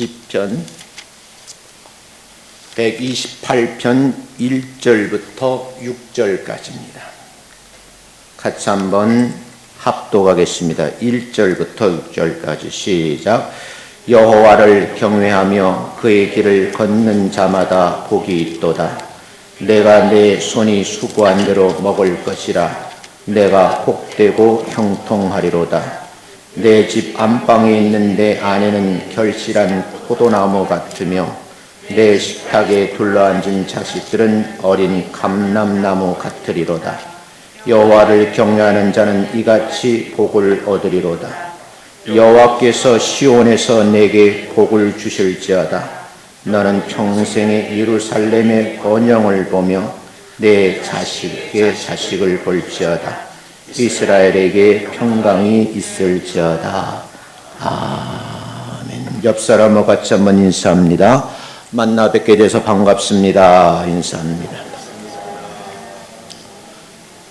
시편 128편 1절부터 6절까지입니다. 같이 한번 합독하겠습니다. 1절부터 6절까지 시작. 여호와를 경외하며 그의 길을 걷는 자마다 복이 있도다. 내가 내 손이 수고한 대로 먹을 것이라. 내가 복되고 형통하리로다. 내 집 안방에 있는 내 아내는 결실한 포도나무 같으며 내 식탁에 둘러앉은 자식들은 어린 감람나무 같으리로다. 여호와를 경외하는 자는 이같이 복을 얻으리로다. 여호와께서 시온에서 내게 복을 주실지어다. 너는 평생에 예루살렘의 번영을 보며 내 자식의 자식을 볼지어다. 이스라엘에게 평강이 있을지어다. 아멘. 옆 사람과 같이 한번 인사합니다. 만나 뵙게 돼서 반갑습니다. 인사합니다.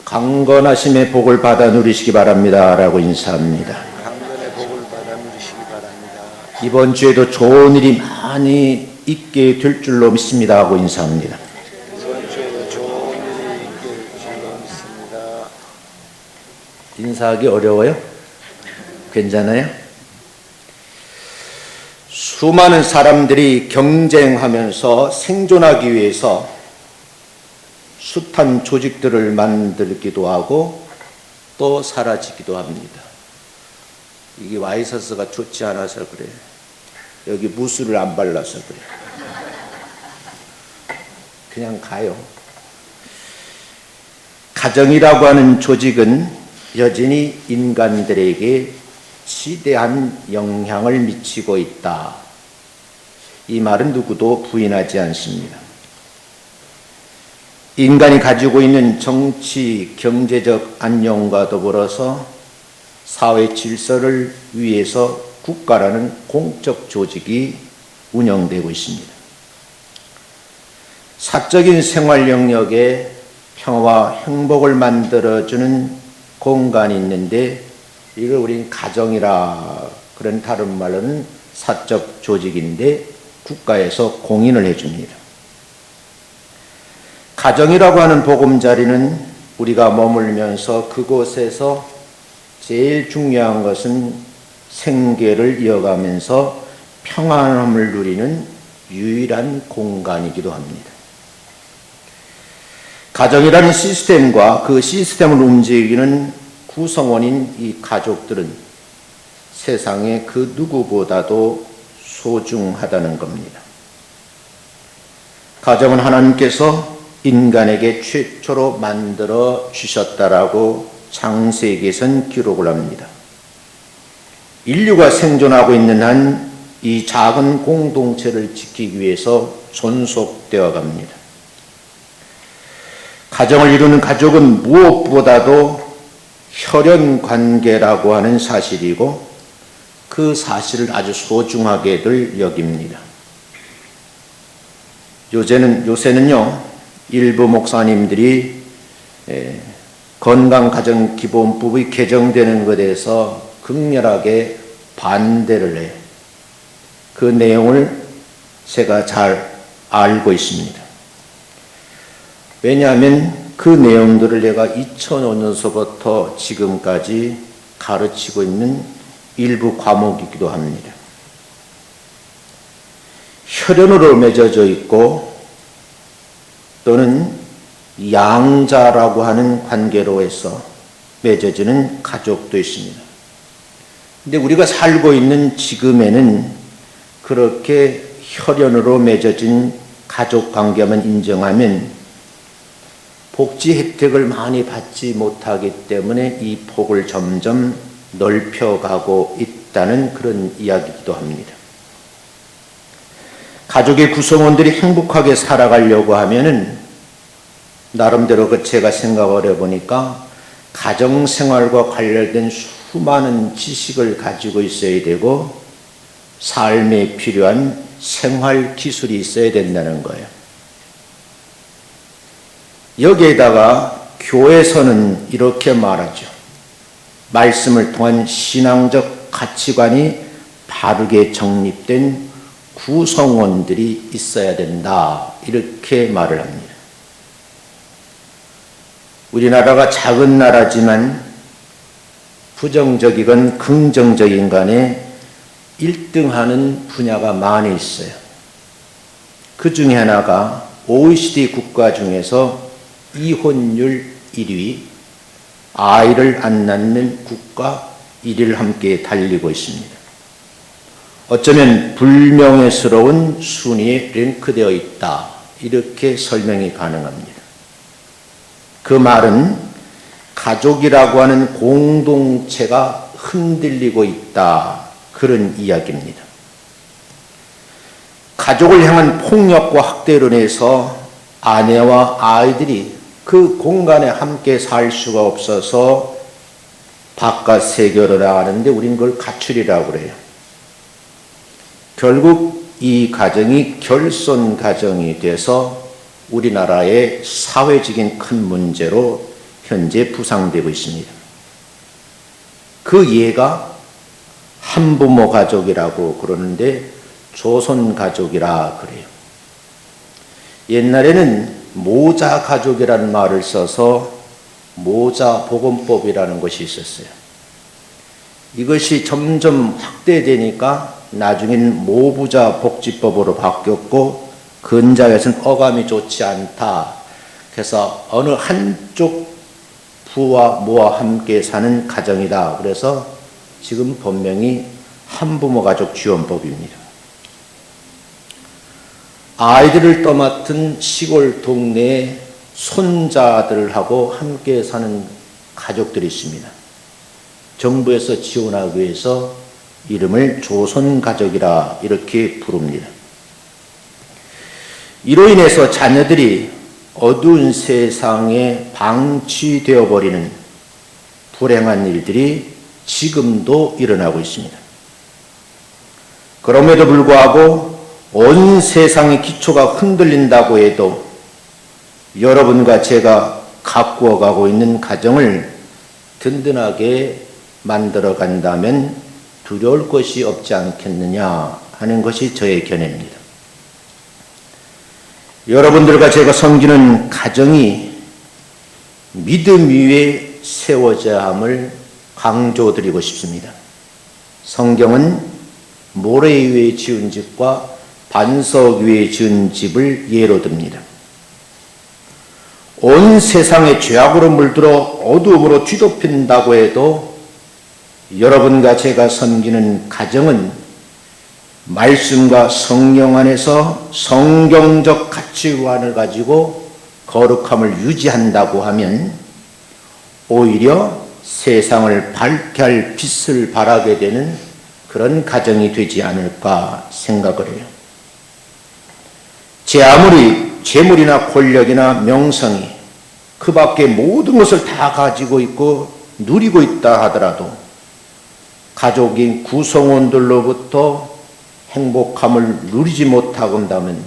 강건하심의 복을 받아 누리시기 바랍니다. 라고 인사합니다. 강건의 복을 받아 누리시기 바랍니다. 이번 주에도 좋은 일이 많이 있게 될 줄로 믿습니다. 하고 인사합니다. 이번 주에도 좋은 일이 있게 될 줄로 믿습니다. 인사하기 어려워요? 괜찮아요? 수많은 사람들이 경쟁하면서 생존하기 위해서 숱한 조직들을 만들기도 하고 또 사라지기도 합니다. 이게 와이셔츠가 좋지 않아서 그래요. 여기 무술을 안 발라서 그래요. 그냥 가요. 가정이라고 하는 조직은 여전히 인간들에게 지대한 영향을 미치고 있다. 이 말은 누구도 부인하지 않습니다. 인간이 가지고 있는 정치, 경제적 안녕과 더불어서 사회 질서를 위해서 국가라는 공적 조직이 운영되고 있습니다. 사적인 생활 영역에 평화와 행복을 만들어주는 공간이 있는데 이걸 우리는 가정이라 그런 다른 말로는 사적 조직인데 국가에서 공인을 해줍니다. 가정이라고 하는 보금자리는 우리가 머물면서 그곳에서 제일 중요한 것은 생계를 이어가면서 평안함을 누리는 유일한 공간이기도 합니다. 가정이라는 시스템과 그 시스템을 움직이는 구성원인 이 가족들은 세상에 그 누구보다도 소중하다는 겁니다. 가정은 하나님께서 인간에게 최초로 만들어 주셨다라고 창세기에선 기록을 합니다. 인류가 생존하고 있는 한 이 작은 공동체를 지키기 위해서 존속되어 갑니다. 가정을 이루는 가족은 무엇보다도 혈연 관계라고 하는 사실이고 그 사실을 아주 소중하게들 여깁니다. 요새는요, 일부 목사님들이 건강가정기본법이 개정되는 것에 대해서 극렬하게 반대를 해요. 그 내용을 제가 잘 알고 있습니다. 왜냐하면 그 내용들을 내가 2005년서부터 지금까지 가르치고 있는 일부 과목이기도 합니다. 혈연으로 맺어져 있고 또는 양자라고 하는 관계로 해서 맺어지는 가족도 있습니다. 근데 우리가 살고 있는 지금에는 그렇게 혈연으로 맺어진 가족 관계만 인정하면 복지 혜택을 많이 받지 못하기 때문에 이 폭을 점점 넓혀가고 있다는 그런 이야기이기도 합니다. 가족의 구성원들이 행복하게 살아가려고 하면은 나름대로 제가 생각을 해보니까 가정생활과 관련된 수많은 지식을 가지고 있어야 되고 삶에 필요한 생활 기술이 있어야 된다는 거예요. 여기에다가 교회에서는 이렇게 말하죠. 말씀을 통한 신앙적 가치관이 바르게 정립된 구성원들이 있어야 된다. 이렇게 말을 합니다. 우리나라가 작은 나라지만 부정적이건 긍정적인 간에 1등하는 분야가 많이 있어요. 그 중에 하나가 OECD 국가 중에서 이혼율 1위, 아이를 안 낳는 국가 1위를 함께 달리고 있습니다. 어쩌면 불명예스러운 순위에 랭크되어 있다. 이렇게 설명이 가능합니다. 그 말은 가족이라고 하는 공동체가 흔들리고 있다. 그런 이야기입니다. 가족을 향한 폭력과 학대로 인해서 아내와 아이들이 그 공간에 함께 살 수가 없어서 바깥 세계로 나가는데 우린 그걸 가출이라고 그래요. 결국 이 가정이 결손 가정이 돼서 우리나라의 사회적인 큰 문제로 현재 부상되고 있습니다. 그 예가 한부모 가족이라고 그러는데 조선 가족이라 그래요. 옛날에는 모자 가족이라는 말을 써서 모자 복원법이라는 것이 있었어요. 이것이 점점 확대되니까 나중에는 모부자 복지법으로 바뀌었고 근자에서는 어감이 좋지 않다. 그래서 어느 한쪽 부와 모와 함께 사는 가정이다. 그래서 지금 본명이 한부모 가족 지원법입니다. 아이들을 떠맡은 시골 동네에 손자들하고 함께 사는 가족들이 있습니다. 정부에서 지원하기 위해서 이름을 조선가족이라 이렇게 부릅니다. 이로 인해서 자녀들이 어두운 세상에 방치되어 버리는 불행한 일들이 지금도 일어나고 있습니다. 그럼에도 불구하고 온 세상의 기초가 흔들린다고 해도 여러분과 제가 가꾸어 가고 있는 가정을 든든하게 만들어 간다면 두려울 것이 없지 않겠느냐 하는 것이 저의 견해입니다. 여러분들과 제가 섬기는 가정이 믿음 위에 세워져야 함을 강조드리고 싶습니다. 성경은 모래 위에 지은 집과 반석 위에 지은 집을 예로 듭니다. 온 세상에 죄악으로 물들어 어두움으로 뒤덮인다고 해도 여러분과 제가 섬기는 가정은 말씀과 성령 안에서 성경적 가치관을 가지고 거룩함을 유지한다고 하면 오히려 세상을 밝게 할 빛을 발하게 되는 그런 가정이 되지 않을까 생각을 해요. 제 아무리 재물이나 권력이나 명성이 그 밖에 모든 것을 다 가지고 있고 누리고 있다 하더라도 가족인 구성원들로부터 행복함을 누리지 못하고 온다면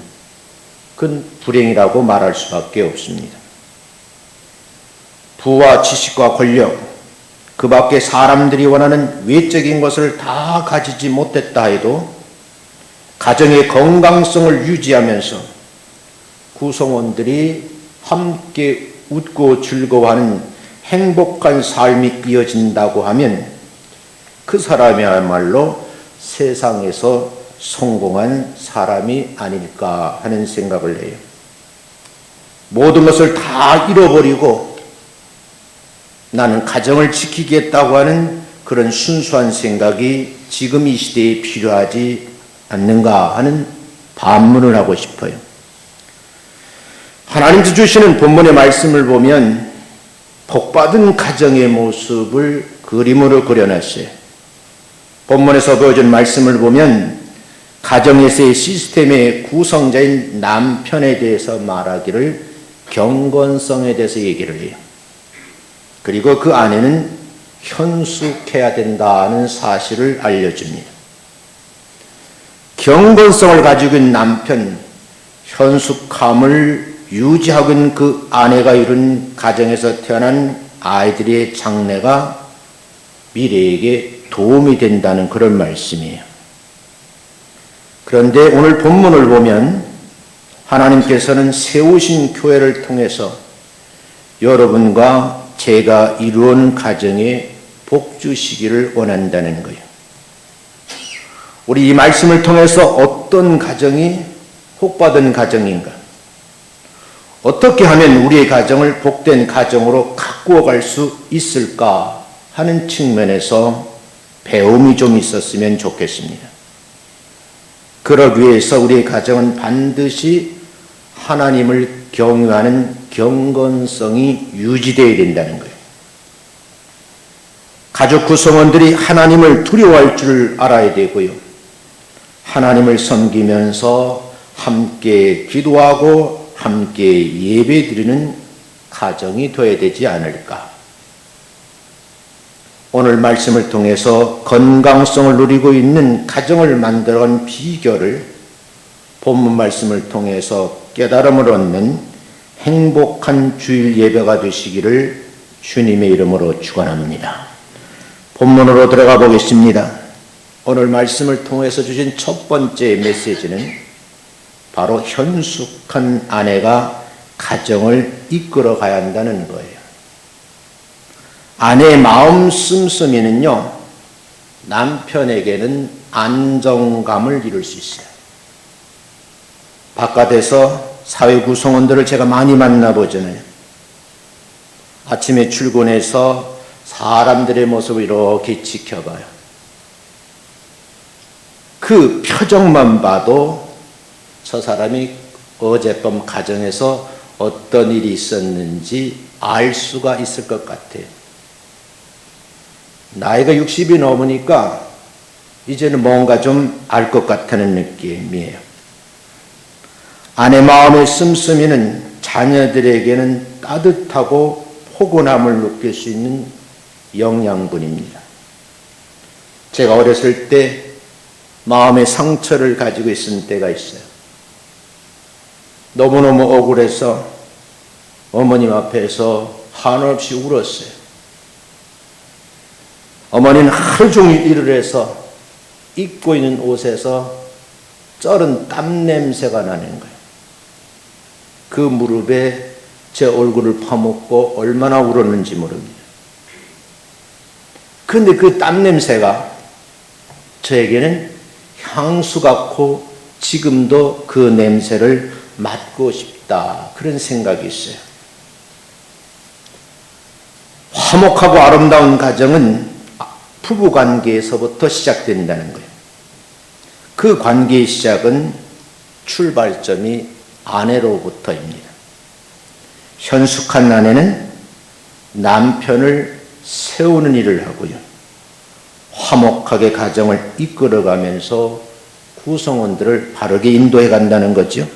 그건 불행이라고 말할 수밖에 없습니다. 부와 지식과 권력, 그 밖에 사람들이 원하는 외적인 것을 다 가지지 못했다 해도 가정의 건강성을 유지하면서 구성원들이 함께 웃고 즐거워하는 행복한 삶이 이어진다고 하면 그 사람이야말로 세상에서 성공한 사람이 아닐까 하는 생각을 해요. 모든 것을 다 잃어버리고 나는 가정을 지키겠다고 하는 그런 순수한 생각이 지금 이 시대에 필요하지 않는가 하는 반문을 하고 싶어요. 하나님께서 주시는 본문의 말씀을 보면 복받은 가정의 모습을 그림으로 그려놨어요. 본문에서 보여준 말씀을 보면 가정에서의 시스템의 구성자인 남편에 대해서 말하기를 경건성에 대해서 얘기를 해요. 그리고 그 아내는 현숙해야 된다는 사실을 알려줍니다. 경건성을 가지고 있는 남편, 현숙함을 유지하고 있는 그 아내가 이룬 가정에서 태어난 아이들의 장래가 미래에게 도움이 된다는 그런 말씀이에요. 그런데 오늘 본문을 보면 하나님께서는 세우신 교회를 통해서 여러분과 제가 이루은 가정에 복 주시기를 원한다는 거예요. 우리 이 말씀을 통해서 어떤 가정이 복받은 가정인가? 어떻게 하면 우리의 가정을 복된 가정으로 가꾸어 갈 수 있을까 하는 측면에서 배움이 좀 있었으면 좋겠습니다. 그러기 위해서 우리의 가정은 반드시 하나님을 경외하는 경건성이 유지되어야 된다는 거예요. 가족 구성원들이 하나님을 두려워할 줄 알아야 되고요. 하나님을 섬기면서 함께 기도하고 함께 예배드리는 가정이 되어야 되지 않을까. 오늘 말씀을 통해서 건강성을 누리고 있는 가정을 만들어간 비결을 본문 말씀을 통해서 깨달음을 얻는 행복한 주일 예배가 되시기를 주님의 이름으로 축원합니다. 본문으로 들어가 보겠습니다. 오늘 말씀을 통해서 주신 첫 번째 메시지는 바로 현숙한 아내가 가정을 이끌어 가야 한다는 거예요. 아내의 마음 씀씀이는요, 남편에게는 안정감을 이룰 수 있어요. 바깥에서 사회 구성원들을 제가 많이 만나보잖아요. 아침에 출근해서 사람들의 모습을 이렇게 지켜봐요. 그 표정만 봐도 저 사람이 어젯밤 가정에서 어떤 일이 있었는지 알 수가 있을 것 같아요. 나이가 60이 넘으니까 이제는 뭔가 좀 알 것 같다는 느낌이에요. 아내 마음의 씀씀이는 자녀들에게는 따뜻하고 포근함을 느낄 수 있는 영양분입니다. 제가 어렸을 때 마음의 상처를 가지고 있을 때가 있어요. 너무너무 억울해서 어머님 앞에서 한없이 울었어요. 어머니는 하루 종일 일을 해서 입고 있는 옷에서 쩔은 땀 냄새가 나는 거예요. 그 무릎에 제 얼굴을 파묻고 얼마나 울었는지 모릅니다. 그런데 그 땀 냄새가 저에게는 향수 같고 지금도 그 냄새를 맡고 싶다, 그런 생각이 있어요. 화목하고 아름다운 가정은 부부관계에서부터 시작된다는 거예요. 그 관계의 시작은 출발점이 아내로부터입니다. 현숙한 아내는 남편을 세우는 일을 하고요. 화목하게 가정을 이끌어가면서 구성원들을 바르게 인도해 간다는 거죠.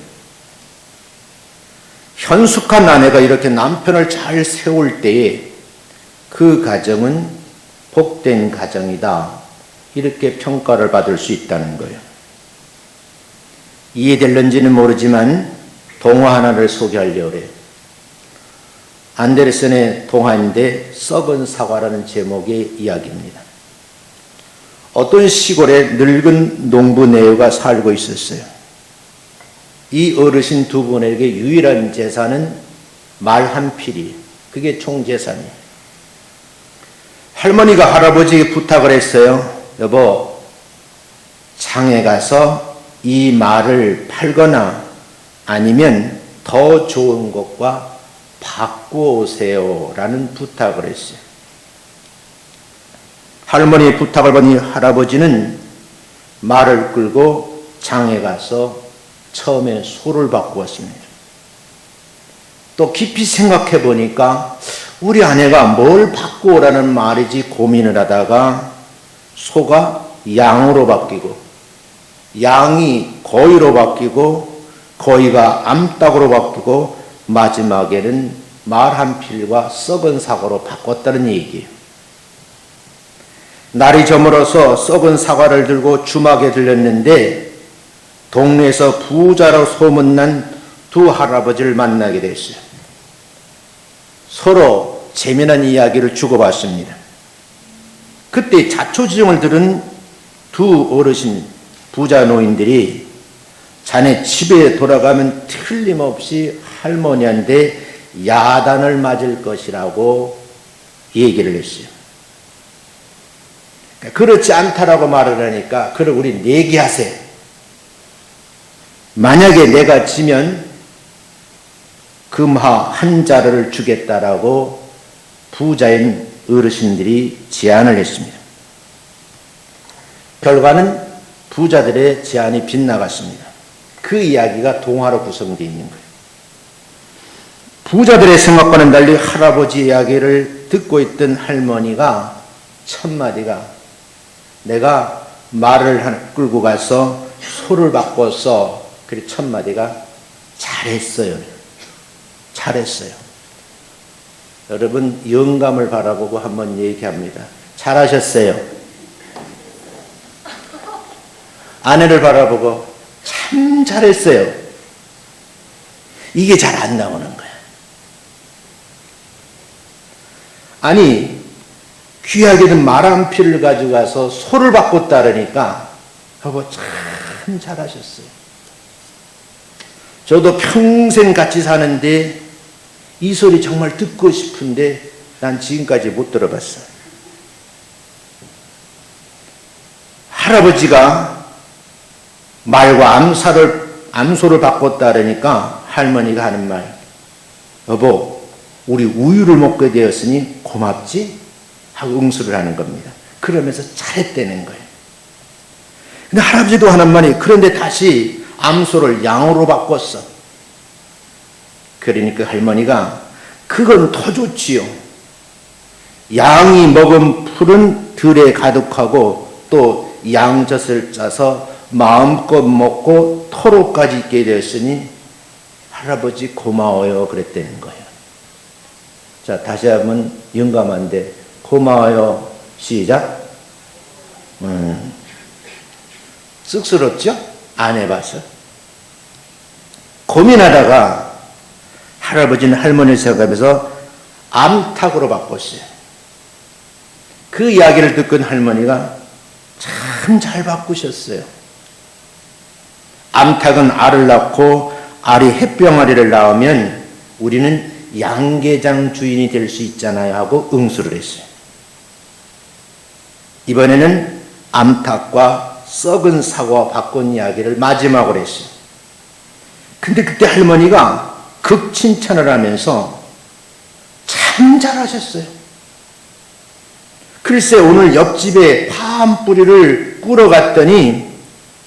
현숙한 아내가 이렇게 남편을 잘 세울 때에 그 가정은 복된 가정이다, 이렇게 평가를 받을 수 있다는 거예요. 이해될는지는 모르지만 동화 하나를 소개하려고 해요. 안데르센의 동화인데 썩은 사과라는 제목의 이야기입니다. 어떤 시골에 늙은 농부네오가 살고 있었어요. 이 어르신 두 분에게 유일한 재산은 말 한 필이, 그게 총 재산이에요. 할머니가 할아버지에게 부탁을 했어요. 여보, 장에 가서 이 말을 팔거나 아니면 더 좋은 것과 바꾸어 오세요 라는 부탁을 했어요. 할머니의 부탁을 받은 할아버지는 말을 끌고 장에 가서 처음에 소를 바꾸었습니다. 또 깊이 생각해 보니까 우리 아내가 뭘 바꾸오라는 말이지 고민을 하다가 소가 양으로 바뀌고 양이 거위로 바뀌고 거위가 암탉으로 바뀌고 마지막에는 말 한 필과 썩은 사과로 바꿨다는 얘기예요. 날이 저물어서 썩은 사과를 들고 주막에 들렸는데 동네에서 부자로 소문난 두 할아버지를 만나게 됐어요. 서로 재미난 이야기를 주고받습니다. 그때 자초지종을 들은 두 어르신 부자 노인들이 자네 집에 돌아가면 틀림없이 할머니한테 야단을 맞을 것이라고 얘기를 했어요. 그렇지 않다라고 말을 하니까 그럼 우리 내기하세요. 만약에 내가 지면 금화 한 자루를 주겠다라고 부자인 어르신들이 제안을 했습니다. 결과는 부자들의 제안이 빗나갔습니다. 그 이야기가 동화로 구성되어 있는 거예요. 부자들의 생각과는 달리 할아버지 이야기를 듣고 있던 할머니가 첫 마디가 내가 말을 끌고 가서 소를 바꿨어. 그리고 첫 마디가 잘했어요. 잘했어요. 여러분 영감을 바라보고 한번 얘기합니다. 잘하셨어요. 아내를 바라보고 참 잘했어요. 이게 잘 안 나오는 거야. 아니 귀하게는 말 한 피를 가져가서 소를 바꿨다 그러니까 여보 참 잘하셨어요. 저도 평생 같이 사는데 이 소리 정말 듣고 싶은데 난 지금까지 못 들어봤어요. 할아버지가 말과 암소를 바꿨다 그러니까 할머니가 하는 말 여보 우리 우유를 먹게 되었으니 고맙지? 하고 응수를 하는 겁니다. 그러면서 잘했다는 거예요. 근데 할아버지도 하는 말이 그런데 다시 암소를 양으로 바꿨어. 그러니까 할머니가 그건 더 좋지요. 양이 먹은 풀은 들에 가득하고 또 양젖을 짜서 마음껏 먹고 토로까지 있게 되었으니 할아버지 고마워요 그랬다는 거예요. 자 다시 한번 영감한데 고마워요 시작. 쑥스럽죠? 안 해봐서. 고민하다가 할아버지는 할머니를 생각하면서 암탉으로 바꿨어요. 그 이야기를 듣고 할머니가 참 잘 바꾸셨어요. 암탉은 알을 낳고 알이 햇병아리를 낳으면 우리는 양계장 주인이 될 수 있잖아요 하고 응수를 했어요. 이번에는 암탉과 썩은 사과 바꾼 이야기를 마지막으로 했어요. 근데 그때 할머니가 극칭찬을 하면서 참 잘하셨어요. 글쎄 오늘 옆집에 파 한 뿌리를 꾸러 갔더니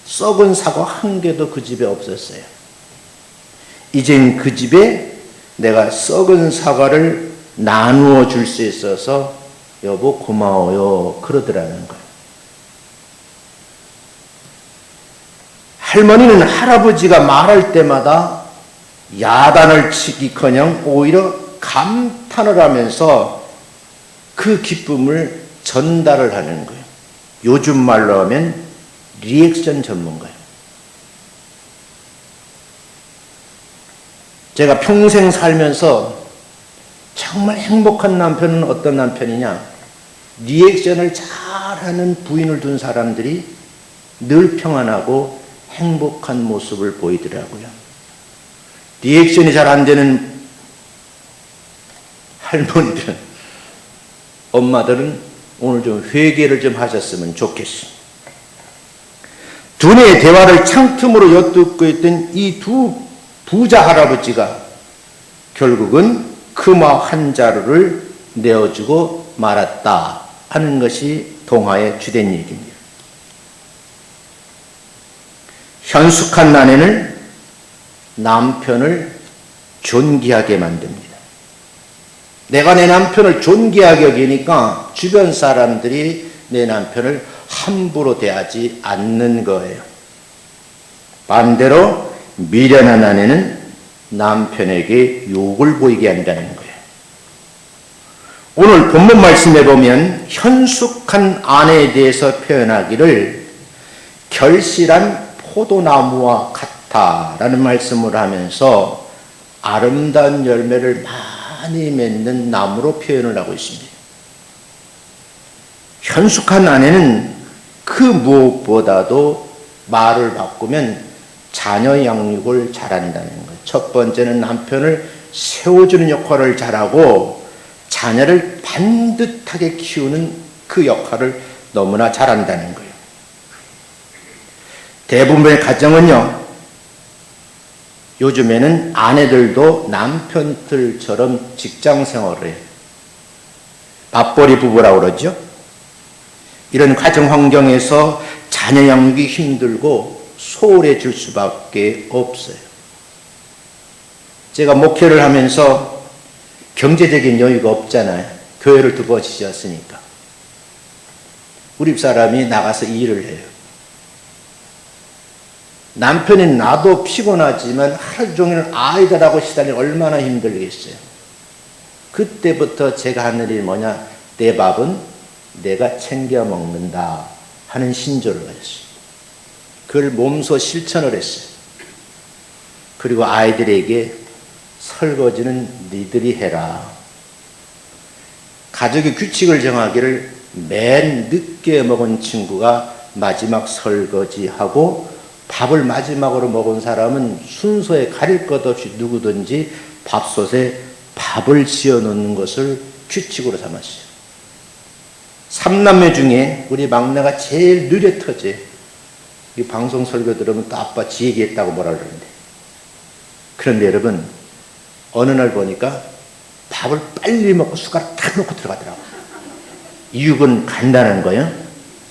썩은 사과 한 개도 그 집에 없었어요. 이젠 그 집에 내가 썩은 사과를 나누어 줄 수 있어서 여보 고마워요 그러더라는 거예요. 할머니는 할아버지가 말할 때마다 야단을 치기커녕 오히려 감탄을 하면서 그 기쁨을 전달을 하는 거예요. 요즘 말로 하면 리액션 전문가예요. 제가 평생 살면서 정말 행복한 남편은 어떤 남편이냐? 리액션을 잘하는 부인을 둔 사람들이 늘 평안하고 행복한 모습을 보이더라고요. 리액션이 잘 안 되는 할머니들, 엄마들은 오늘 좀 회개를 좀 하셨으면 좋겠어요. 두뇌의 대화를 창틈으로 엿듣고 있던 이 두 부자 할아버지가 결국은 금화 한 자루를 내어주고 말았다 하는 것이 동화의 주된 얘기입니다. 현숙한 아내는 남편을 존귀하게 만듭니다. 내가 내 남편을 존귀하게 여기니까 주변 사람들이 내 남편을 함부로 대하지 않는 거예요. 반대로 미련한 아내는 남편에게 욕을 보이게 한다는 거예요. 오늘 본문 말씀에 보면 현숙한 아내에 대해서 표현하기를 결실한 포도나무와 같다라는 말씀을 하면서 아름다운 열매를 많이 맺는 나무로 표현을 하고 있습니다. 현숙한 아내는 그 무엇보다도 말을 바꾸면 자녀 양육을 잘한다는 거예요. 첫 번째는 남편을 세워주는 역할을 잘하고 자녀를 반듯하게 키우는 그 역할을 너무나 잘한다는 거예요. 대부분의 가정은요, 요즘에는 아내들도 남편들처럼 직장 생활을 해요. 맞벌이 부부라고 그러죠. 이런 가정 환경에서 자녀 양육이 힘들고 소홀해질 수밖에 없어요. 제가 목회를 하면서 경제적인 여유가 없잖아요. 교회를 두 번 지었으니까. 우리 사람이 나가서 일을 해요. 남편이 나도 피곤하지만 하루 종일 아이들하고 시달리면 얼마나 힘들겠어요. 그때부터 제가 하는 일이 뭐냐, 내 밥은 내가 챙겨 먹는다 하는 신조를 가졌어요. 그걸 몸소 실천을 했어요. 그리고 아이들에게 설거지는 니들이 해라. 가족의 규칙을 정하기를 맨 늦게 먹은 친구가 마지막 설거지하고 밥을 마지막으로 먹은 사람은 순서에 가릴 것 없이 누구든지 밥솥에 밥을 지어 놓는 것을 규칙으로 삼았어요. 3남매 중에 우리 막내가 제일 느려 터져요. 이 방송 설교 들으면 또 아빠 지 얘기했다고 뭐라 그러는데. 그런데 여러분, 어느 날 보니까 밥을 빨리 먹고 숟가락 탁 놓고 들어가더라고요. 이유는 간단한 거예요.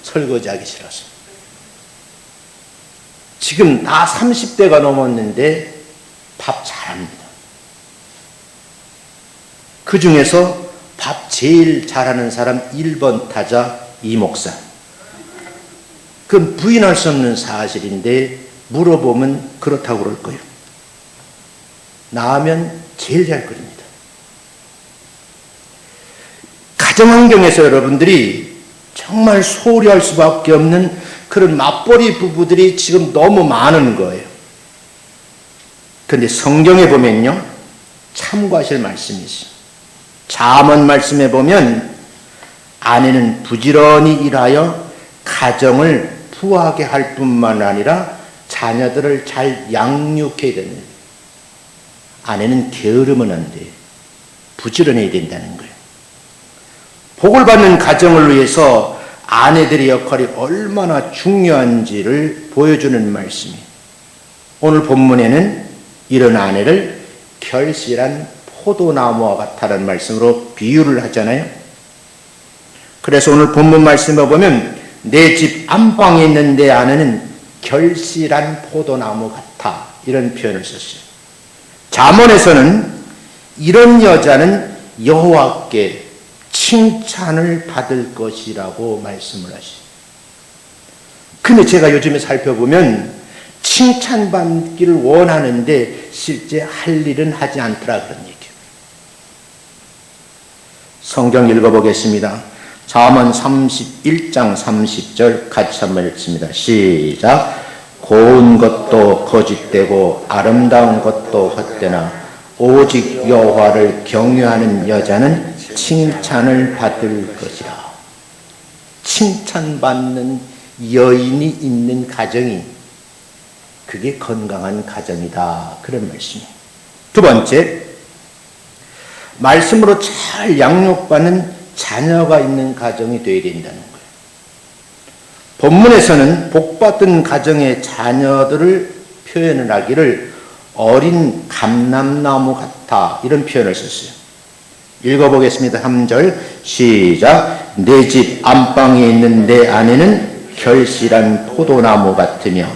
설거지하기 싫어서. 지금 다 30대가 넘었는데 밥 잘합니다. 그 중에서 밥 제일 잘하는 사람 1번 타자 이 목사. 그건 부인할 수 없는 사실인데 물어보면 그렇다고 그럴 거예요. 나하면 제일 잘 끓입니다. 가정환경에서 여러분들이 정말 소홀히 할 수밖에 없는 그런 맞벌이 부부들이 지금 너무 많은 거예요. 그런데 성경에 보면요, 참고하실 말씀이 있어요. 잠언 말씀에 보면 아내는 부지런히 일하여 가정을 부하게 할 뿐만 아니라 자녀들을 잘 양육해야 됩니다. 아내는 게으르면 안 돼요. 부지런해야 된다는 거예요. 복을 받는 가정을 위해서 아내들의 역할이 얼마나 중요한지를 보여주는 말씀이에요. 오늘 본문에는 이런 아내를 결실한 포도나무와 같다는 말씀으로 비유를 하잖아요. 그래서 오늘 본문 말씀을 보면 내 집 안방에 있는 내 아내는 결실한 포도나무 같아, 이런 표현을 썼어요. 잠언에서는 이런 여자는 여호와께 칭찬을 받을 것이라고 말씀을 하시죠. 근데 제가 요즘에 살펴보면 칭찬받기를 원하는데 실제 할 일은 하지 않더라, 그런 얘기예요. 성경 읽어보겠습니다. 잠언 31장 30절 같이 한번 읽습니다. 시작. 고운 것도 거짓되고 아름다운 것도 헛되나 오직 여호와를 경외하는 여자는 칭찬을 받을 것이라. 칭찬받는 여인이 있는 가정이, 그게 건강한 가정이다, 그런 말씀이에요. 두 번째, 말씀으로 잘 양육받는 자녀가 있는 가정이 되어야 된다는 거예요. 본문에서는 복받은 가정의 자녀들을 표현을 하기를 어린 감람나무 같아, 이런 표현을 썼어요. 읽어보겠습니다. 3절 시작. 내 집 안방에 있는 내 아내는 결실한 포도나무 같으며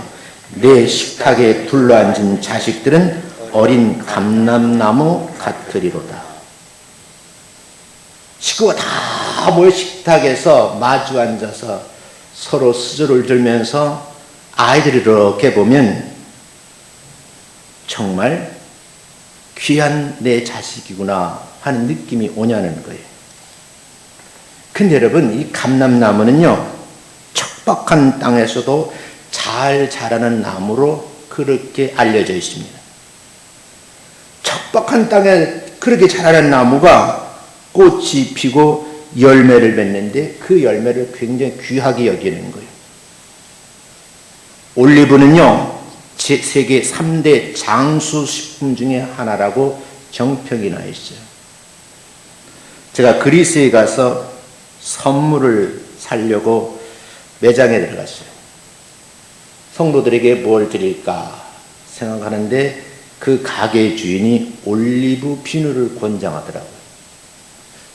내 식탁에 둘러앉은 자식들은 어린 감람나무 같으리로다. 식구가 다 모여 식탁에서 마주 앉아서 서로 수저를 들면서 아이들이 이렇게 보면 정말 귀한 내 자식이구나 하는 느낌이 오냐는 거예요. 근데 여러분, 이 감람나무는요, 척박한 땅에서도 잘 자라는 나무로 그렇게 알려져 있습니다. 척박한 땅에 그렇게 자라는 나무가 꽃이 피고 열매를 맺는데 그 열매를 굉장히 귀하게 여기는 거예요. 올리브는요, 세계 3대 장수식품 중에 하나라고 정평이 나 있어요. 제가 그리스에 가서 선물을 사려고 매장에 들어갔어요. 성도들에게 뭘 드릴까 생각하는데 그 가게 주인이 올리브 비누를 권장하더라고요.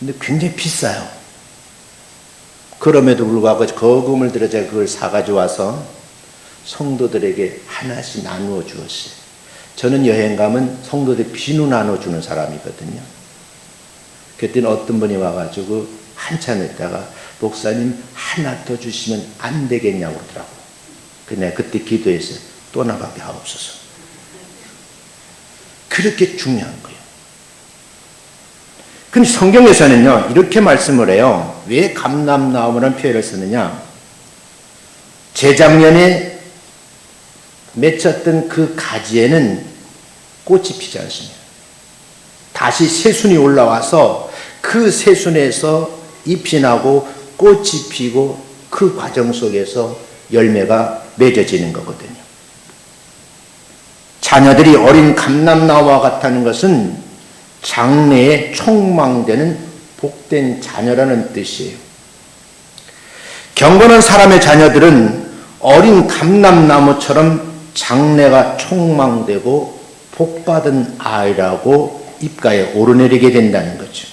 근데 굉장히 비싸요. 그럼에도 불구하고 거금을 들여 제가 그걸 사가지고 와서 성도들에게 하나씩 나누어 주었어요. 저는 여행 가면 성도들 비누 나눠주는 사람이거든요. 그랬더니 어떤 분이 와가지고 한참 있다가 목사님 하나 더 주시면 안 되겠냐고 그러더라고요. 내가 그때 기도했어요. 또 나밖에 하옵소서. 그렇게 중요한 거예요. 근데 성경에서는요, 이렇게 말씀을 해요. 왜 감람나무라는 표현을 쓰느냐? 재작년에 맺혔던 그 가지에는 꽃이 피지 않습니다. 다시 새순이 올라와서 그 새순에서 잎이 나고 꽃이 피고 그 과정 속에서 열매가 맺어지는 거거든요. 자녀들이 어린 감람나무와 같다는 것은 장래에 촉망되는 복된 자녀라는 뜻이에요. 경건한 사람의 자녀들은 어린 감람나무처럼 장래가 촉망되고 복받은 아이라고 입가에 오르내리게 된다는 거죠.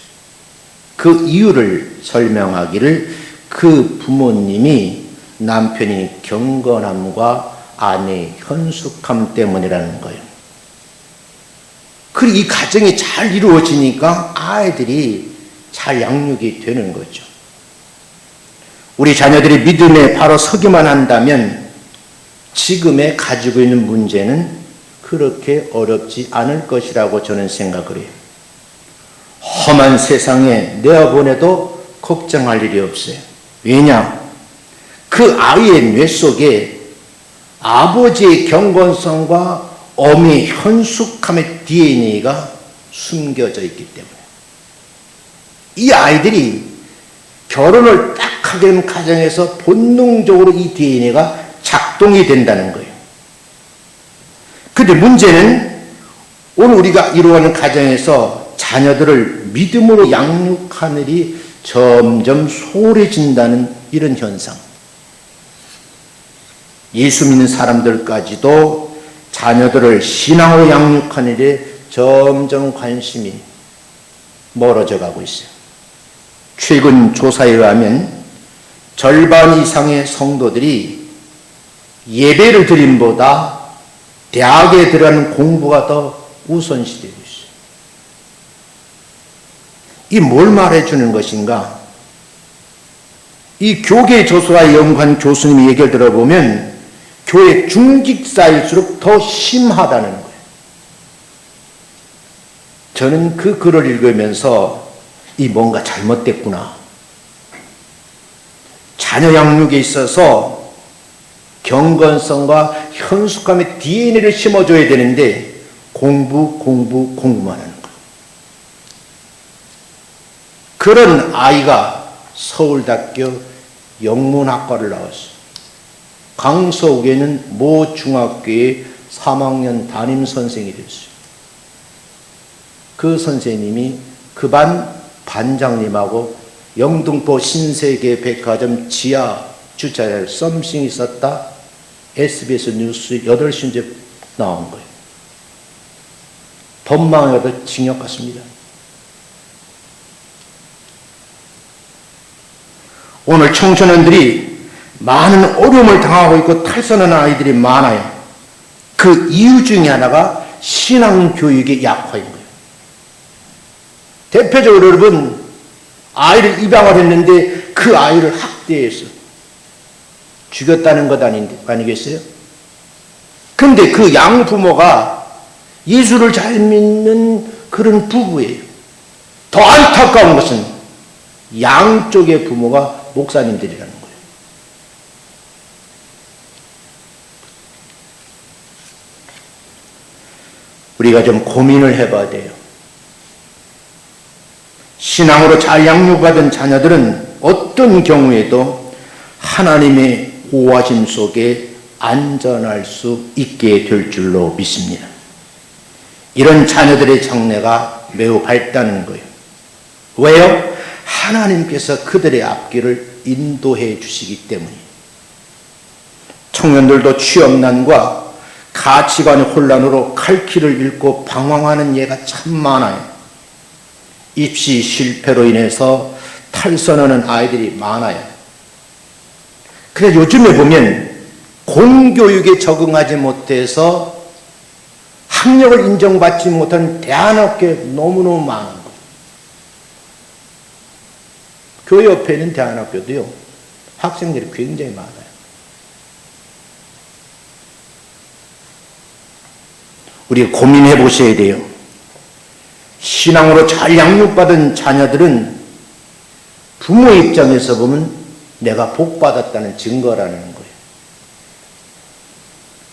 그 이유를 설명하기를 그 부모님이 남편이 경건함과 아내의 현숙함 때문이라는 거예요. 그리고 이 가정이 잘 이루어지니까 아이들이 잘 양육이 되는 거죠. 우리 자녀들이 믿음에 바로 서기만 한다면 지금에 가지고 있는 문제는 그렇게 어렵지 않을 것이라고 저는 생각을 해요. 험한 세상에 내어보내도 걱정할 일이 없어요. 왜냐? 그 아이의 뇌 속에 아버지의 경건성과 어미의 현숙함의 DNA가 숨겨져 있기 때문에 이 아이들이 결혼을 딱 하게 된 가정에서 본능적으로 이 DNA가 작동이 된다는 거예요. 그런데 문제는 오늘 우리가 이루어가는 가정에서 자녀들을 믿음으로 양육하는 일이 점점 소홀해진다는 이런 현상. 예수 믿는 사람들까지도 자녀들을 신앙으로 양육하는 일에 점점 관심이 멀어져 가고 있어요. 최근 조사에 의하면 절반 이상의 성도들이 예배를 드림보다 대학에 들어가는 공부가 더 우선시되고 있어요. 이 뭘 말해주는 것인가? 이 교계 조사와 연구한 교수님의 얘기를 들어보면 교회 중직사일수록 더 심하다는 거예요. 저는 그 글을 읽으면서 이 뭔가 잘못됐구나. 자녀 양육에 있어서 경건성과 현숙함의 DNA를 심어줘야 되는데 공부만 하는 거예요. 그런 아이가 서울대학교 영문학과를 나왔어요. 강서구에는 모 중학교의 3학년 담임선생이 됐어요. 그 선생님이 그 반 반장님하고 영등포 신세계 백화점 지하 주차장에 썸씽이 있었다. SBS 뉴스 8시인데 나온 거예요. 법망에도 징역 갔습니다. 오늘 청소년들이 많은 어려움을 당하고 있고 탈선하는 아이들이 많아요. 그 이유 중에 하나가 신앙교육의 약화인 거예요. 대표적으로 여러분, 아이를 입양을 했는데 그 아이를 학대해서 죽였다는 것 아니겠어요? 근데 그 양부모가 예수를 잘 믿는 그런 부부예요. 더 안타까운 것은 양쪽의 부모가 목사님들이라는 거예요. 우리가 좀 고민을 해봐야 돼요. 신앙으로 잘 양육받은 자녀들은 어떤 경우에도 하나님의 보호하심 속에 안전할 수 있게 될 줄로 믿습니다. 이런 자녀들의 장래가 매우 밝다는 거예요. 왜요? 하나님께서 그들의 앞길을 인도해 주시기 때문이에요. 청년들도 취업난과 가치관의 혼란으로 갈 길을 잃고 방황하는 예가 참 많아요. 입시 실패로 인해서 탈선하는 아이들이 많아요. 그래서 요즘에 보면 공교육에 적응하지 못해서 학력을 인정받지 못하는 대안학교에 너무너무 많은 거예요. 교회 옆에 있는 대안학교도요, 학생들이 굉장히 많아요. 우리가 고민해 보셔야 돼요. 신앙으로 잘 양육받은 자녀들은 부모 입장에서 보면 내가 복받았다는 증거라는 거예요.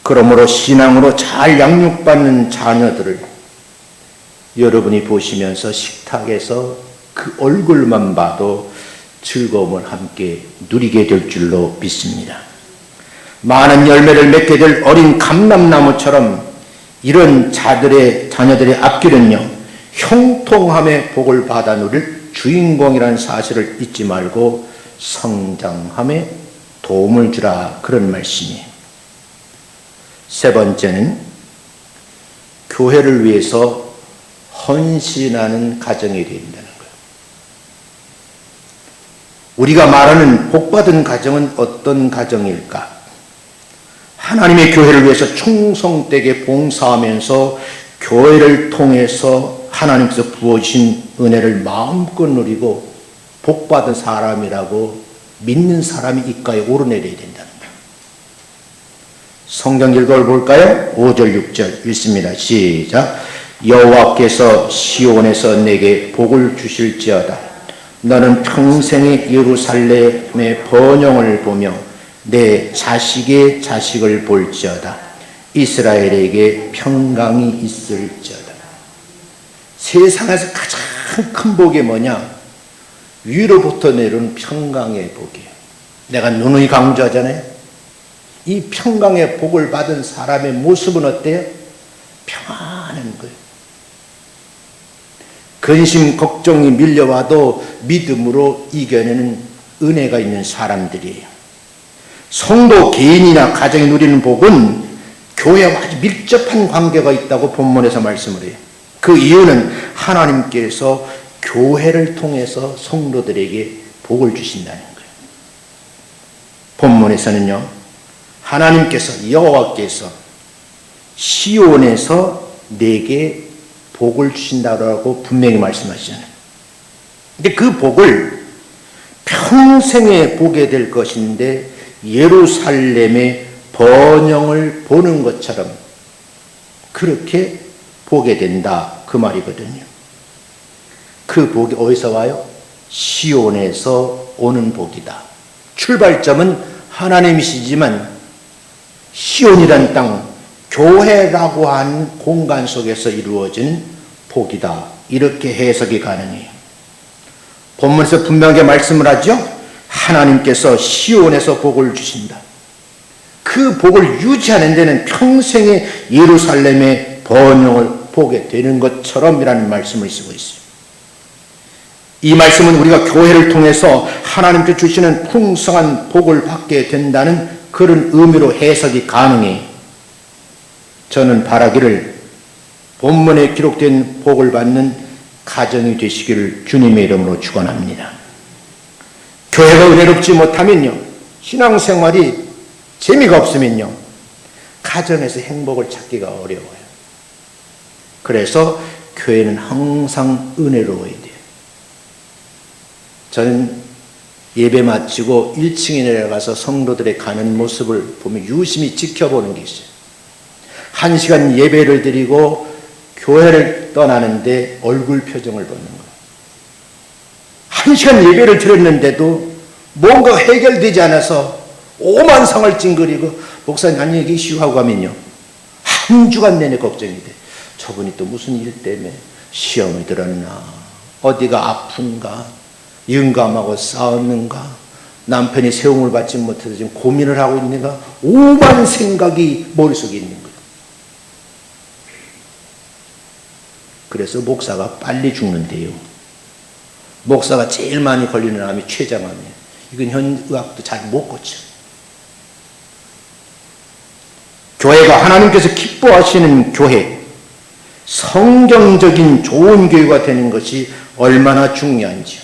그러므로 신앙으로 잘 양육받는 자녀들을 여러분이 보시면서 식탁에서 그 얼굴만 봐도 즐거움을 함께 누리게 될 줄로 믿습니다. 많은 열매를 맺게 될 어린 감람나무처럼 이런 자녀들의 앞길은요, 형통함의 복을 받아 누릴 주인공이라는 사실을 잊지 말고 성장함에 도움을 주라, 그런 말씀이에요. 세 번째는 교회를 위해서 헌신하는 가정이 된다는 거예요. 우리가 말하는 복받은 가정은 어떤 가정일까? 하나님의 교회를 위해서 충성되게 봉사하면서 교회를 통해서 하나님께서 부어주신 은혜를 마음껏 누리고 복받은 사람이라고 믿는 사람이 입가에 오르내려야 된다는 거예요. 성경 읽어볼까요? 5절 6절 읽습니다. 시작. 여호와께서 시온에서 내게 복을 주실지어다. 너는 평생의 예루살렘의 번영을 보며 내 자식의 자식을 볼지어다. 이스라엘에게 평강이 있을지어다. 세상에서 가장 큰 복이 뭐냐? 위로부터 내려오는 평강의 복이에요. 내가 누누이 강조하잖아요. 이 평강의 복을 받은 사람의 모습은 어때요? 평안한 거예요. 근심, 걱정이 밀려와도 믿음으로 이겨내는 은혜가 있는 사람들이에요. 성도 개인이나 가정이 누리는 복은 교회와 아주 밀접한 관계가 있다고 본문에서 말씀을 해요. 그 이유는 하나님께서 교회를 통해서 성도들에게 복을 주신다는 거예요. 본문에서는요, 하나님께서, 여호와께서 시온에서 내게 복을 주신다고 분명히 말씀하시잖아요. 근데 그 복을 평생에 보게 될 것인데 예루살렘의 번영을 보는 것처럼 그렇게 보게 된다, 그 말이거든요. 그 복이 어디서 와요? 시온에서 오는 복이다. 출발점은 하나님이시지만 시온이란 땅, 교회라고 하는 공간 속에서 이루어진 복이다, 이렇게 해석이 가능해요. 본문에서 분명하게 말씀을 하죠. 하나님께서 시온에서 복을 주신다. 그 복을 유지하는 데는 평생의 예루살렘의 번영을 보게 되는 것처럼이라는 말씀을 쓰고 있어요. 이 말씀은 우리가 교회를 통해서 하나님께 주시는 풍성한 복을 받게 된다는 그런 의미로 해석이 가능해요. 저는 바라기를 본문에 기록된 복을 받는 가정이 되시기를 주님의 이름으로 축원합니다. 교회가 은혜롭지 못하면요, 신앙생활이 재미가 없으면요, 가정에서 행복을 찾기가 어려워요. 그래서 교회는 항상 은혜로워야 돼요. 저는 예배 마치고 1층에 내려가서 성도들의 가는 모습을 보면 유심히 지켜보는 게 있어요. 1시간 예배를 드리고 교회를 떠나는데 얼굴 표정을 보는 거예요. 1시간 예배를 드렸는데도 뭔가 해결되지 않아서 오만상을 찡그리고, 목사님 안녕히 계시오 하고 가면요, 한 주간 내내 걱정이 돼. 저분이 또 무슨 일 때문에 시험이 들었나, 어디가 아픈가, 영감하고 싸웠는가, 남편이 세움을 받지 못해서 지금 고민을 하고 있는가? 오만 생각이 머릿속에 있는 거예요. 그래서 목사가 빨리 죽는데요. 목사가 제일 많이 걸리는 암이 췌장암이에요. 이건 현의학도 잘 못 고쳐. 교회가 하나님께서 기뻐하시는 교회, 성경적인 좋은 교회가 되는 것이 얼마나 중요한지요.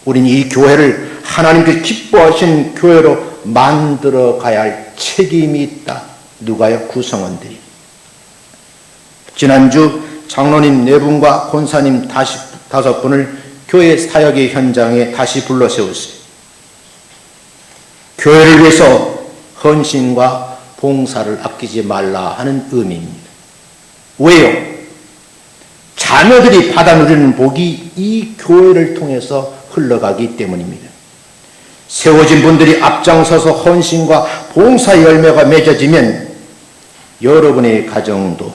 우리는 이 교회를 하나님께서 기뻐하시는 교회로 만들어 가야 할 책임이 있다. 누가요? 구성원들이. 지난주 장로님 4분과 권사님 5분을 교회 사역의 현장에 다시 불러 세웠어요. 교회를 위해서 헌신과 봉사를 아끼지 말라 하는 의미입니다. 왜요? 자녀들이 받아 누리는 복이 이 교회를 통해서 흘러가기 때문입니다. 세워진 분들이 앞장서서 헌신과 봉사 열매가 맺어지면 여러분의 가정도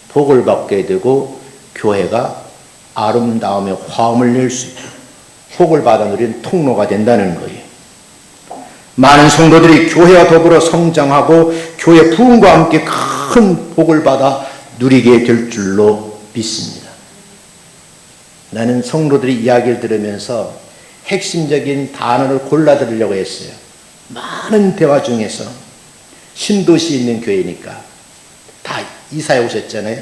복을 받게 되고 교회가 아름다움의 화음을 낼 수 있고 복을 받아 누리는 통로가 된다는 거예요. 많은 성도들이 교회와 더불어 성장하고 교회 부흥과 함께 큰 복을 받아 누리게 될 줄로 믿습니다. 나는 성도들의 이야기를 들으면서 핵심적인 단어를 골라드리려고 했어요. 많은 대화 중에서 신도시 있는 교회니까 다 이사해 오셨잖아요.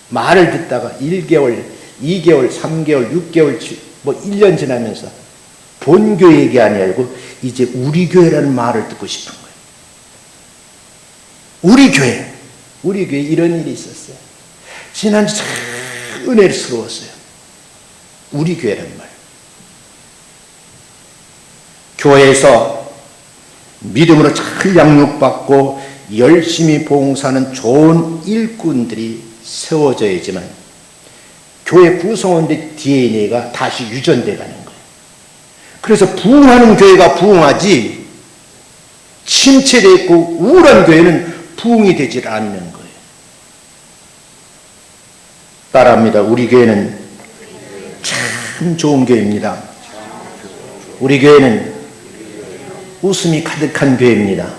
말을 듣다가 1개월, 2개월, 3개월, 6개월, 1년 지나면서 본 교회 얘기 아니고 이제 우리 교회라는 말을 듣고 싶은 거예요. 우리 교회 이런 일이 있었어요. 지난주 참 은혜스러웠어요. 우리 교회라는 말. 교회에서 믿음으로 잘 양육받고 열심히 봉사하는 좋은 일꾼들이 세워져야지만 교회 구성원들의 DNA가 다시 유전돼 가는 거예요. 그래서 부흥하는 교회가 부흥하지 침체되어 있고 우울한 교회는 부흥이 되질 않는 거예요. 따라합니다. 우리 교회는 참 좋은 교회입니다. 우리 교회는 웃음이 가득한 교회입니다.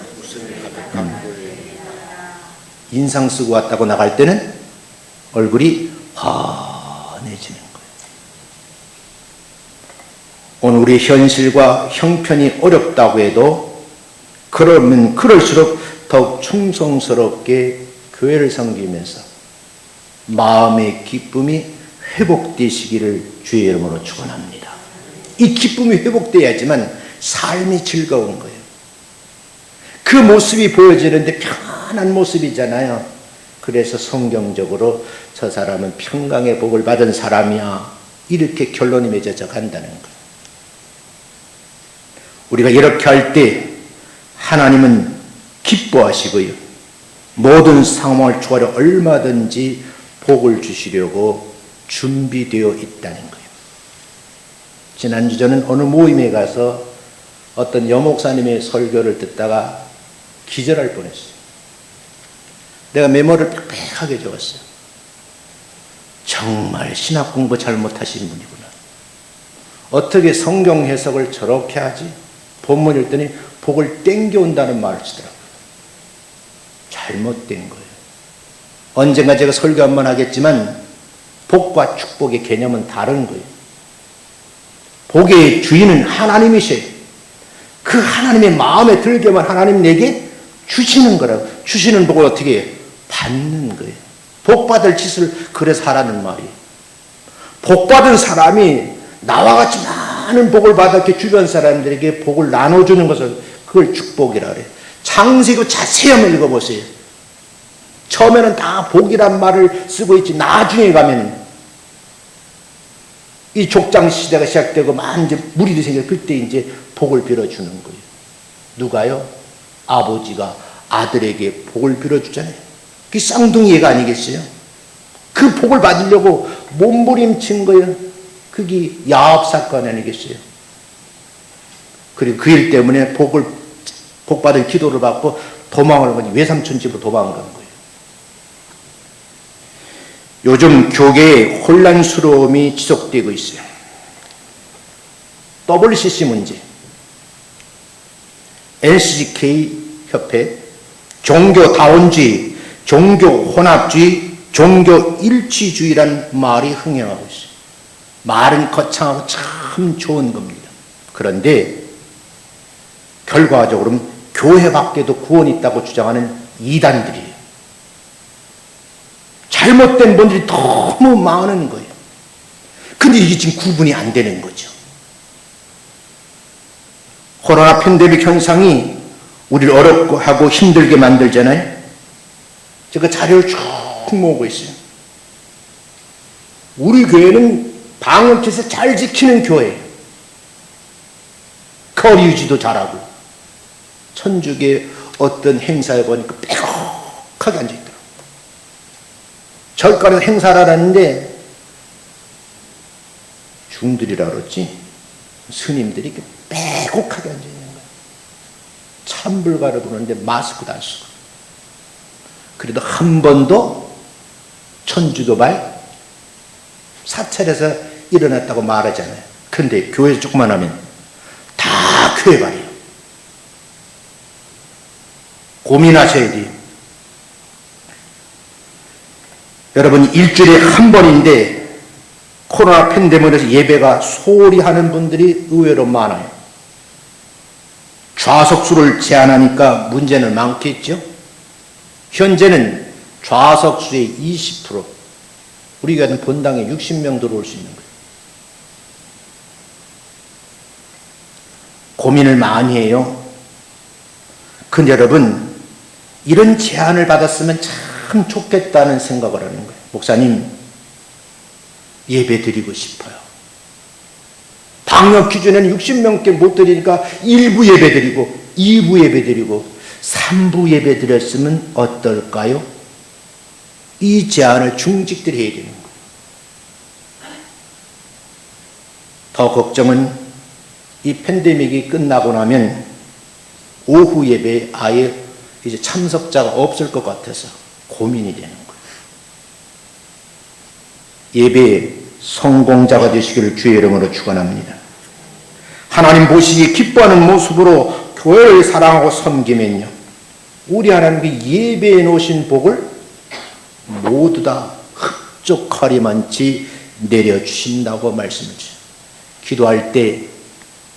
인상 쓰고 왔다고 나갈 때는 얼굴이 환해지는 거예요. 오늘 우리 현실과 형편이 어렵다고 해도 그러면 그럴수록 더욱 충성스럽게 교회를 섬기면서 마음의 기쁨이 회복되시기를 주의 이름으로 축원합니다. 이 기쁨이 회복돼야지만 삶이 즐거운 거예요. 그 모습이 보여지는데 편안한 모습이잖아요. 그래서 성경적으로 저 사람은 평강의 복을 받은 사람이야 이렇게 결론이 맺어져 간다는 거예요. 우리가 이렇게 할 때 하나님은 기뻐하시고요. 모든 상황을 초월해 얼마든지 복을 주시려고 준비되어 있다는 거예요. 지난주 저는 어느 모임에 가서 어떤 여목사님의 설교를 듣다가 기절할 뻔했어요. 내가 메모를 빽빽하게 적었어요. 정말 신학 공부 잘못하신 분이구나. 어떻게 성경 해석을 저렇게 하지? 본문 읽더니 복을 땡겨온다는 말을 쓰더라고요. 잘못된 거예요. 언젠가 제가 설교 한번 하겠지만 복과 축복의 개념은 다른 거예요. 복의 주인은 하나님이셔요. 그 하나님의 마음에 들게만 하나님 내게 주시는 거라고. 주시는 복을 어떻게 해요? 받는 거예요. 복받을 짓을 그래서 하라는 말이에요. 복받은 사람이 나와 같이 많은 복을 받았게 주변 사람들에게 복을 나눠주는 것을 그걸 축복이라 그래요. 창세기 자세히 한번 읽어보세요. 처음에는 다 복이란 말을 쓰고 있지 나중에 가면 이 족장 시대가 시작되고 막 이제 무리들이 생겨 그때 이제 복을 빌어주는 거예요. 누가요? 아버지가 아들에게 복을 빌어주잖아요. 그게 쌍둥이애가 아니겠어요? 그 복을 받으려고 몸부림친 거예요. 그게 야합 사건 아니겠어요? 그리고 그 일 때문에 복받은 기도를 받고 도망을 가니 외삼촌 집으로 도망간 거예요. 요즘 교계에 혼란스러움이 지속되고 있어요. WCC 문제, NCK 협회, 종교다원주의, 종교혼합주의, 종교일치주의라는 말이 흥행하고 있어요. 말은 거창하고 참 좋은 겁니다. 그런데 결과적으로는 교회 밖에도 구원이 있다고 주장하는 이단들이에요. 잘못된 분들이 너무 많은 거예요. 근데 이게 지금 구분이 안 되는 거죠. 코로나 팬데믹 현상이 우리를 어렵고 하고 힘들게 만들잖아요. 제가 자료를 쭉 모으고 있어요. 우리 교회는 방역체제 잘 지키는 교회예요. 거리 유지도 잘하고, 천주교 어떤 행사에 보니까 빼곡하게 앉아있더라고요. 절간에 행사를 하는데 중들이라 그랬지, 스님들이 이렇게 빼곡하게 앉아있는 거예요. 찬불가를 부르는데 마스크도 안 쓰고. 그래도 한 번도 천주교발 사찰에서 일어났다고 말하잖아요. 그런데 교회에서 조금만 하면 다 교회발이에요. 고민하셔야 돼요. 여러분, 일주일에 한 번인데 코로나 팬데믹에서 예배가 소홀히 하는 분들이 의외로 많아요. 좌석수를 제한하니까 문제는 많겠죠. 현재는 좌석수의 20%, 우리가 본당에 60명 들어올 수 있는 거예요. 고민을 많이 해요. 근데 여러분, 이런 제안을 받았으면 참 좋겠다는 생각을 하는 거예요. 목사님, 예배 드리고 싶어요. 방역 기준에는 60명께 못 드리니까 1부 예배 드리고 2부 예배 드리고 3부 예배 드렸으면 어떨까요? 이 제안을 중직들이 해야 되는 거예요. 더 걱정은 이 팬데믹이 끝나고 나면 오후 예배에 아예 이제 참석자가 없을 것 같아서 고민이 되는 거예요. 예배의 성공자가 되시기를 주의 이름으로 축원합니다. 하나님 보시기 기뻐하는 모습으로 교회를 사랑하고 섬기면요, 우리 하나님께 예배해 놓으신 복을 모두 다 흡족하리만치 내려주신다고 말씀을 주세요. 기도할 때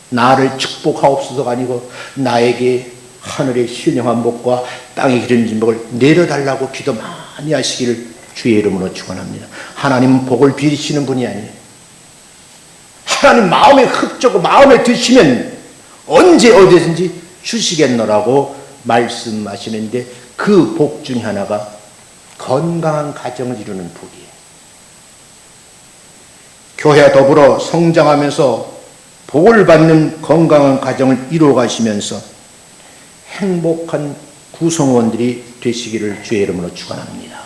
나를 축복하옵소서가 아니고 나에게 하늘의 신령한 복과 땅의 기름진 복을 내려달라고 기도 많이 하시기를 주의 이름으로 축원합니다. 하나님은 복을 비리시는 분이 아니에요. 하나님 마음에 흡족하고 마음에 드시면 언제 어디든지 주시겠노라고 말씀하시는데, 그 복 중에 하나가 건강한 가정을 이루는 복이에요. 교회와 더불어 성장하면서 복을 받는 건강한 가정을 이루어 가시면서 행복한 구성원들이 되시기를 주의 이름으로 축원합니다.